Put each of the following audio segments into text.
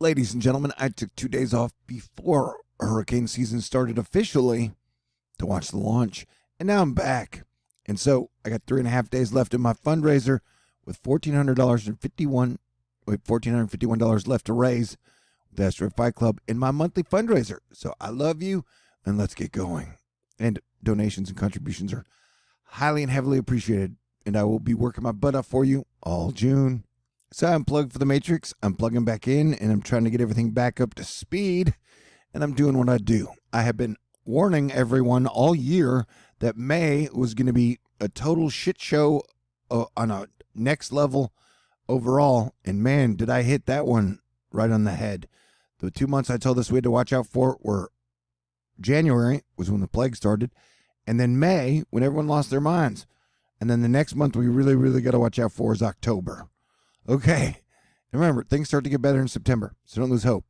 Ladies and gentlemen, I took 2 days off before hurricane season started officially to watch the launch, and now I'm back. And so I got 3.5 days left in my fundraiser with $1,451 left to raise with the Asteroid Fight Club in my monthly fundraiser. So I love you, and let's get going. And donations and contributions are highly and heavily appreciated, and I will be working my butt off for you all June. So I'm plugged for the Matrix, I'm plugging back in, and I'm trying to get everything back up to speed, and I'm doing what I do. I have been warning everyone all year that May was going to be a total shit show on a next level overall, and man, did I hit that one right on the head. The 2 months I told us we had to watch out for were January, was when the plague started, and then May, when everyone lost their minds. And then the next month we really got to watch out for is October. Okay, and remember, things start to get better in September, so don't lose hope.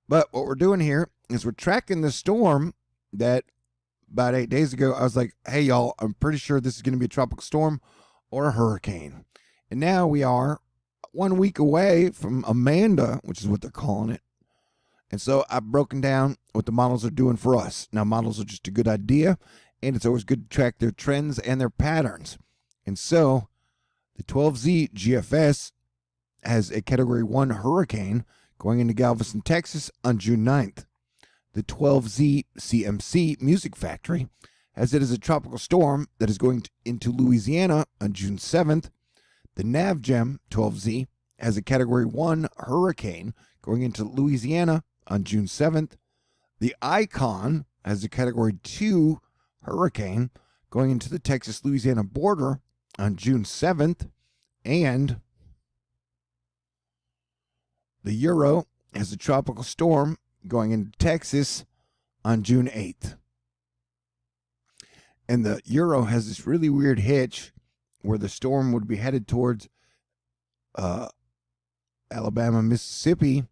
But what we're doing here is we're tracking the storm that about 8 days ago, I was like, hey, y'all, I'm pretty sure this is going to be a tropical storm or a hurricane. And now we are 1 week away from Amanda, which is what they're calling it. And so I've broken down what the models are doing for us. Now, models are just a good idea, and it's always good to track their trends and their patterns. And so the 12Z GFS has a Category 1 hurricane going into Galveston, Texas on June 9th. The 12Z CMC Music Factory has it as a tropical storm that is going into Louisiana on June 7th. The NavGem 12Z has a Category 1 hurricane going into Louisiana on June 7th. The Icon has a Category 2 hurricane going into the Texas-Louisiana border on June 7th. And the Euro has a tropical storm going into Texas on June 8th. And the Euro has this really weird hitch where the storm would be headed towards Alabama, Mississippi,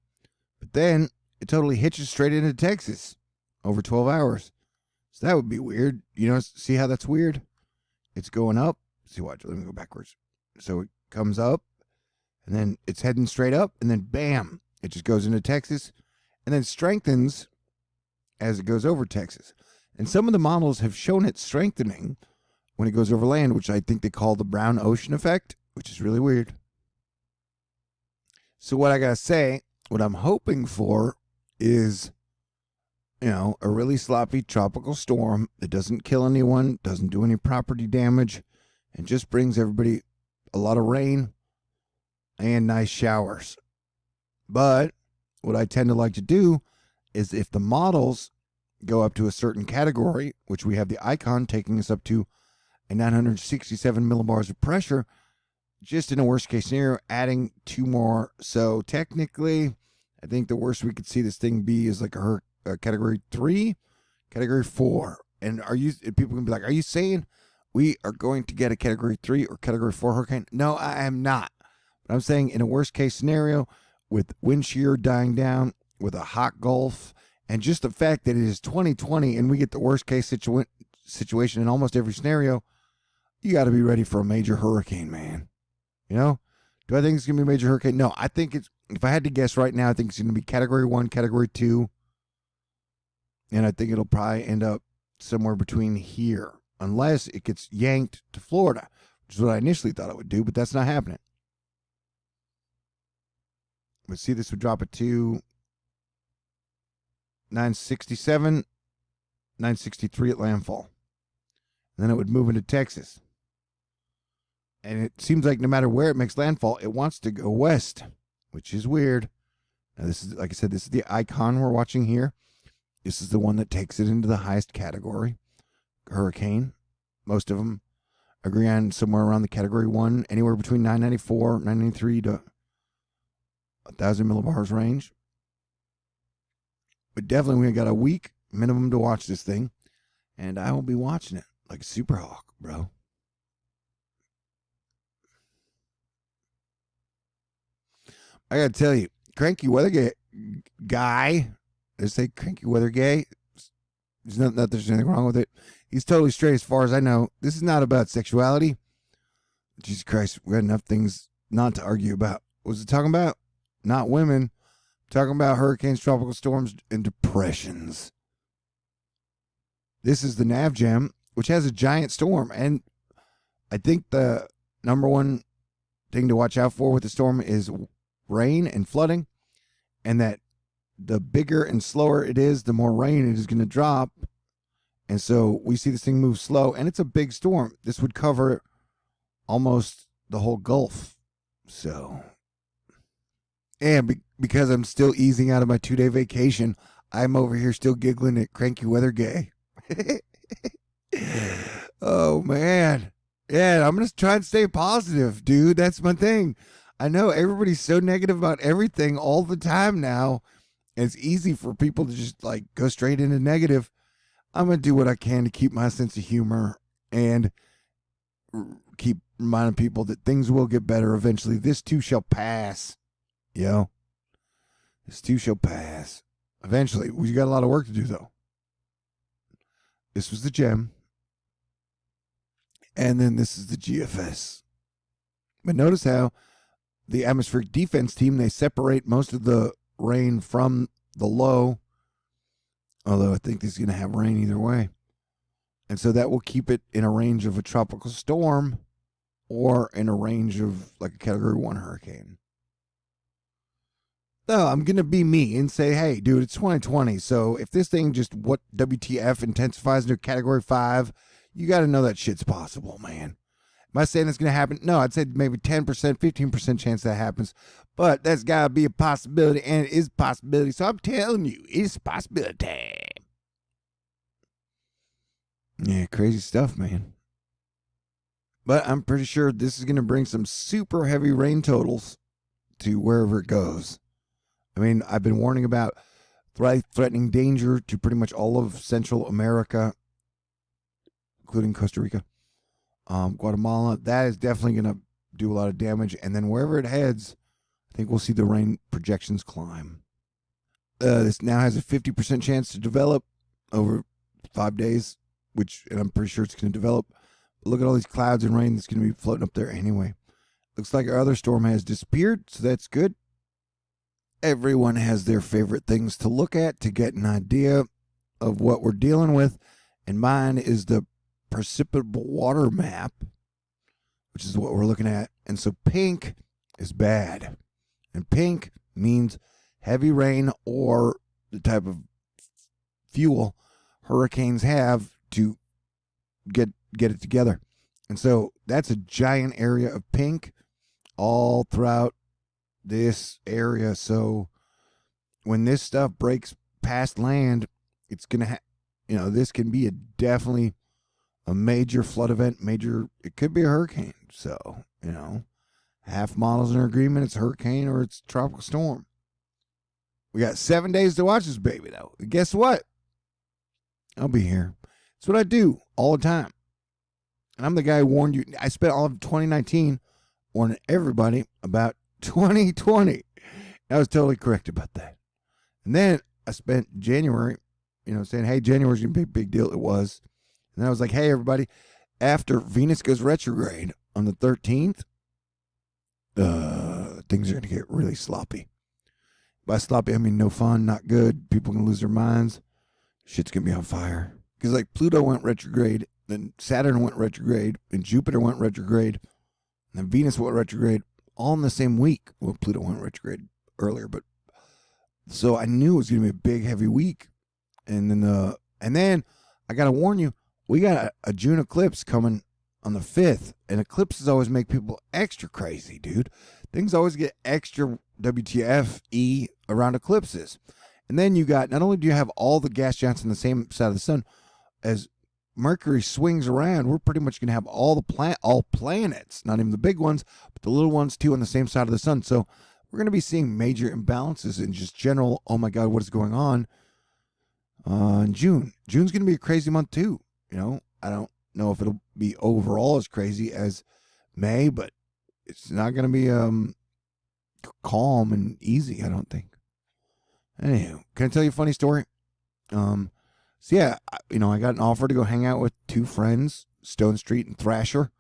but then it totally hitches straight into Texas over 12 hours. So that would be weird. You know, see how that's weird? It's going up. See, watch, let me go backwards. So it comes up, and then it's heading straight up, and then bam, it just goes into Texas, and then strengthens as it goes over Texas. And some of the models have shown it strengthening when it goes over land, which I think they call the brown ocean effect, which is really weird. So what I gotta say, what I'm hoping for is, you know, a really sloppy tropical storm that doesn't kill anyone, doesn't do any property damage, and just brings everybody a lot of rain and nice showers. But what I tend to like to do is if the models go up to a certain category, which we have the Icon taking us up to a 967 millibars of pressure, just in a worst case scenario, adding 2 more. So technically, I think the worst we could see this thing be is like a Category 3, Category 4. And people can be like, are you saying we are going to get a Category 3 or Category 4 hurricane? No, I am not. But I'm saying in a worst case scenario, with wind shear dying down, with a hot Gulf, and just the fact that it is 2020 and we get the worst case situation in almost every scenario, you got to be ready for a major hurricane, man. You know? Do I think it's going to be a major hurricane? No, I think it's, if I had to guess right now, I think it's going to be Category 1, Category 2, and I think it'll probably end up somewhere between here, unless it gets yanked to Florida, which is what I initially thought it would do, but that's not happening. But see, this would drop it to 967, 963 at landfall. And then it would move into Texas. And it seems like no matter where it makes landfall, it wants to go west, which is weird. Now, this is, like I said, this is the Icon we're watching here. This is the one that takes it into the highest category, hurricane. Most of them agree on somewhere around the Category 1, anywhere between 994, 993 to 1,000 millibars range. But definitely we got a week minimum to watch this thing, and I will be watching it like a super hawk, bro. I gotta tell you, cranky weather guy, they say cranky weather gay. There's not there's anything wrong with it. He's totally straight as far as I know. This is not about sexuality. Jesus Christ, we got enough things not to argue about. What was it talking about? Not women, Talking about hurricanes, tropical storms, and depressions. This is the NavJam, which has a giant storm. And I think the number one thing to watch out for with the storm is rain and flooding. And that the bigger and slower it is, the more rain it is going to drop. And so we see this thing move slow. And it's a big storm. This would cover almost the whole Gulf. So... And because I'm still easing out of my 2-day vacation, I'm over here still giggling at Cranky Weather Gay. Oh, man. Yeah, I'm going to try and stay positive, dude. That's my thing. I know everybody's so negative about everything all the time now. And it's easy for people to just like go straight into negative. I'm going to do what I can to keep my sense of humor and keep reminding people that things will get better eventually. This too shall pass. Yo, this too shall pass. Eventually. We got a lot of work to do, though. This was the gem. And then this is the GFS. But notice how the atmospheric defense team, they separate most of the rain from the low. Although I think this is going to have rain either way. And so that will keep it in a range of a tropical storm or in a range of like a Category 1 hurricane. No, I'm going to be me and say, hey, dude, it's 2020. So if this thing just WTF intensifies into Category 5, you got to know that shit's possible, man. Am I saying it's going to happen? No, I'd say maybe 10%, 15% chance that happens. But that's got to be a possibility, and it is a possibility. So I'm telling you, it's a possibility. Yeah, crazy stuff, man. But I'm pretty sure this is going to bring some super heavy rain totals to wherever it goes. I mean, I've been warning about threatening danger to pretty much all of Central America, including Costa Rica, Guatemala. That is definitely going to do a lot of damage. And then wherever it heads, I think we'll see the rain projections climb. This now has a 50% chance to develop over 5 days, and I'm pretty sure it's going to develop. But look at all these clouds and rain that's going to be floating up there anyway. Looks like our other storm has disappeared, so that's good. Everyone has their favorite things to look at to get an idea of what we're dealing with. And mine is the precipitable water map, which is what we're looking at. And so pink is bad. And pink means heavy rain or the type of fuel hurricanes have to get it together. And so that's a giant area of pink all throughout this area. So when this stuff breaks past land, it's gonna this can be definitely a major flood event. It could be a hurricane. So half models in agreement, it's a hurricane or it's a tropical storm. We got 7 days to watch this baby, though. And guess what? I'll be here. It's what I do all the time. And I'm the guy who warned you. I spent all of 2019 warning everybody about 2020. I was totally correct about that. And then I spent January, saying, hey, January's going to be a big deal. It was. And I was like, hey, everybody, after Venus goes retrograde on the 13th, things are going to get really sloppy. By sloppy, I mean no fun, not good. People are going to lose their minds. Shit's going to be on fire. Because like Pluto went retrograde, then Saturn went retrograde, and Jupiter went retrograde, and then Venus went retrograde all in the same week. Well, Pluto went retrograde earlier, but so I knew it was going to be a big, heavy week. And then I got to warn you, we got a June eclipse coming on the 5th, and eclipses always make people extra crazy, dude. Things always get extra WTFE around eclipses. And then you got, not only do you have all the gas giants on the same side of the sun, as Mercury swings around, we're pretty much going to have all planets, not even the big ones, but the little ones too on the same side of the sun. So we're going to be seeing major imbalances in just general, oh my God, what is going on in June. June's going to be a crazy month too. I don't know if it'll be overall as crazy as May, but it's not going to be calm and easy, I don't think. Anywho, can I tell you a funny story? So yeah, I got an offer to go hang out with two friends, Stone Street and Thrasher.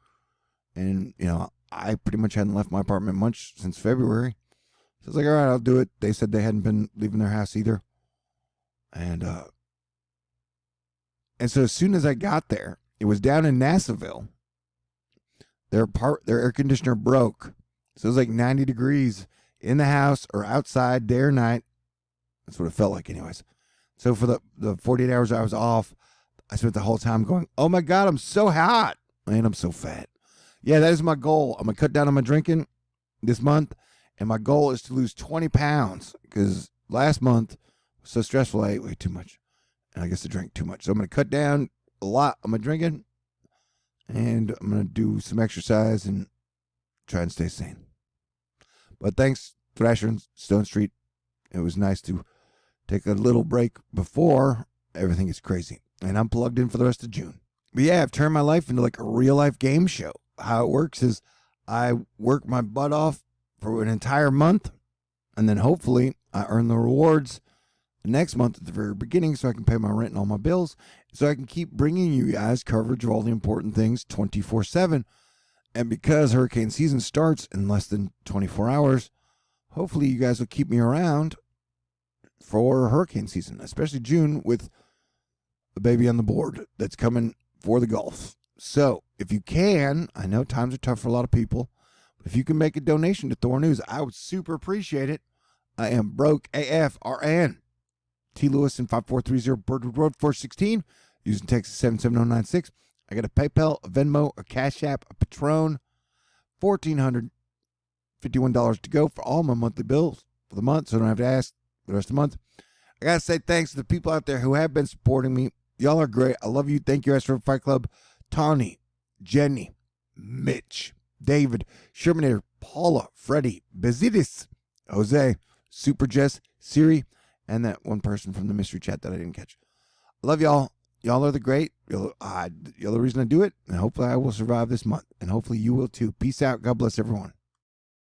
And, I pretty much hadn't left my apartment much since February. I was like, all right, I'll do it. They said they hadn't been leaving their house either. And so as soon as I got there, it was down in Nassaville. Their air conditioner broke. So it was like 90 degrees in the house or outside, day or night. That's what it felt like anyways. So for the 48 hours I was off, I spent the whole time going, oh my God, I'm so hot. And I'm so fat. Yeah, that is my goal. I'm going to cut down on my drinking this month. And my goal is to lose 20 pounds. Because last month was so stressful, I ate way too much. And I guess I drank too much. So I'm going to cut down a lot on my drinking. And I'm going to do some exercise and try and stay sane. But thanks, Thrasher and Stone Street. It was nice to take a little break before everything gets crazy. And I'm plugged in for the rest of June. But yeah, I've turned my life into like a real life game show. How it works is I work my butt off for an entire month. And then hopefully I earn the rewards the next month at the very beginning so I can pay my rent and all my bills. So I can keep bringing you guys coverage of all the important things 24/7. And because hurricane season starts in less than 24 hours, hopefully you guys will keep me around for hurricane season, especially June with a baby on the board that's coming for the Gulf. So if you can, I know times are tough for a lot of people, but if you can make a donation to THORnews, I would super appreciate it. I am broke AF RN. T. Lewis in 5430 Birdwood Road 416 using Texas 77096. I got a PayPal, a Venmo, a Cash App, a Patron, $1,451 to go for all my monthly bills for the month, so I don't have to ask the rest of the month. I got to say thanks to the people out there who have been supporting me. Y'all are great. I love you. Thank you, Astro Fight Club. Tawny, Jenny, Mitch, David, Shermanator, Paula, Freddie, Bezidis, Jose, Super Jess, Siri, and that one person from the mystery chat that I didn't catch. I love y'all. Y'all are the great. You're the reason I do it, and hopefully I will survive this month, and hopefully you will too. Peace out. God bless everyone.